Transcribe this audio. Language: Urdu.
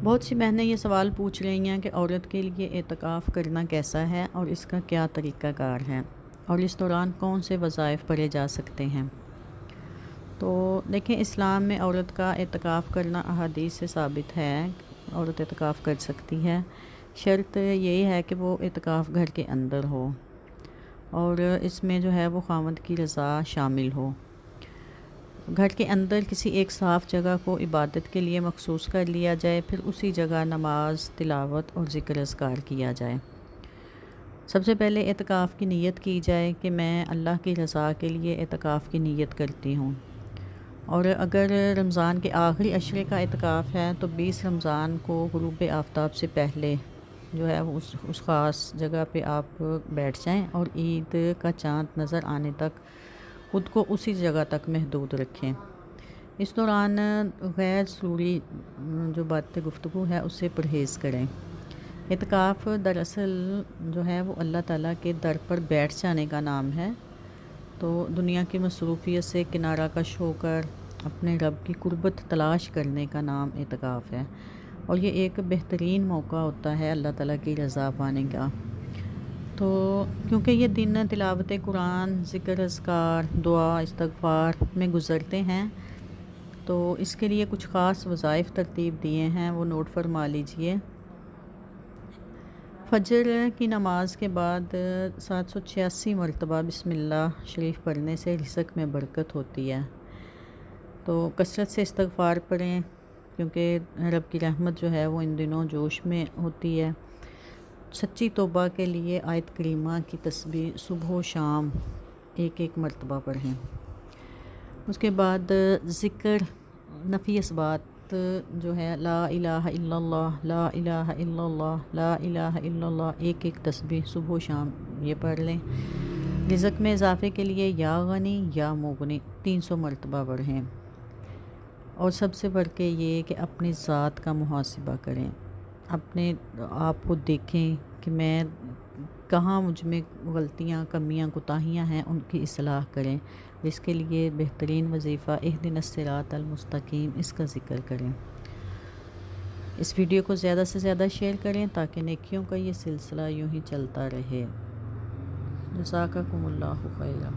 بہت سی بہنیں یہ سوال پوچھ رہی ہیں کہ عورت کے لیے اعتکاف کرنا کیسا ہے اور اس کا کیا طریقہ کار ہے اور اس دوران کون سے وظائف پڑھے جا سکتے ہیں۔ تو دیکھیں، اسلام میں عورت کا اعتکاف کرنا احادیث سے ثابت ہے۔ عورت اعتکاف کر سکتی ہے، شرط یہی ہے کہ وہ اعتکاف گھر کے اندر ہو اور اس میں جو ہے وہ خاوند کی رضا شامل ہو۔ گھر کے اندر کسی ایک صاف جگہ کو عبادت کے لیے مخصوص کر لیا جائے، پھر اسی جگہ نماز، تلاوت اور ذکر اذکار کیا جائے۔ سب سے پہلے اعتکاف کی نیت کی جائے کہ میں اللہ کی رضا کے لیے اعتکاف کی نیت کرتی ہوں، اور اگر رمضان کے آخری عشرے کا اعتکاف ہے تو 20 رمضان کو غروب آفتاب سے پہلے جو ہے اس خاص جگہ پہ آپ بیٹھ جائیں اور عید کا چاند نظر آنے تک خود کو اسی جگہ تک محدود رکھیں۔ اس دوران غیر ضروری جو بات گفتگو ہے اس سے پرہیز کریں۔ اعتکاف دراصل جو ہے وہ اللہ تعالیٰ کے در پر بیٹھ جانے کا نام ہے۔ تو دنیا کی مصروفیت سے کنارہ کش ہو کر اپنے رب کی قربت تلاش کرنے کا نام اعتکاف ہے، اور یہ ایک بہترین موقع ہوتا ہے اللہ تعالیٰ کی رضا پانے کا۔ تو کیونکہ یہ دن تلاوت قرآن، ذکر اذکار، دعا، استغفار میں گزرتے ہیں، تو اس کے لیے کچھ خاص وظائف ترتیب دیے ہیں، وہ نوٹ فرما لیجئے۔ فجر کی نماز کے بعد 786 مرتبہ بسم اللہ شریف پڑھنے سے رزق میں برکت ہوتی ہے۔ تو کثرت سے استغفار پڑھیں، کیونکہ رب کی رحمت جو ہے وہ ان دنوں جوش میں ہوتی ہے۔ سچی توبہ کے لیے آیت کریمہ کی تسبیح صبح و شام ایک مرتبہ پڑھیں۔ اس کے بعد ذکر نفی اثبات جو ہے لا الہ الا اللہ، لا الہ الا اللہ، لا الہ الا اللہ، ایک تسبیح صبح و شام یہ پڑھ لیں۔ رزق میں اضافے کے لیے یا غنی یا مغنی 300 مرتبہ پڑھیں۔ اور سب سے بڑھ کے یہ کہ اپنی ذات کا محاسبہ کریں، اپنے آپ کو دیکھیں کہ میں کہاں مجھ میں غلطیاں، کمیاں، کوتاہیاں ہیں، ان کی اصلاح کریں۔ اس کے لیے بہترین وظیفہ اہدنا الصراط المستقیم، اس کا ذکر کریں۔ اس ویڈیو کو زیادہ سے زیادہ شیئر کریں تاکہ نیکیوں کا یہ سلسلہ یوں ہی چلتا رہے۔ جزاکم اللہ خیرا۔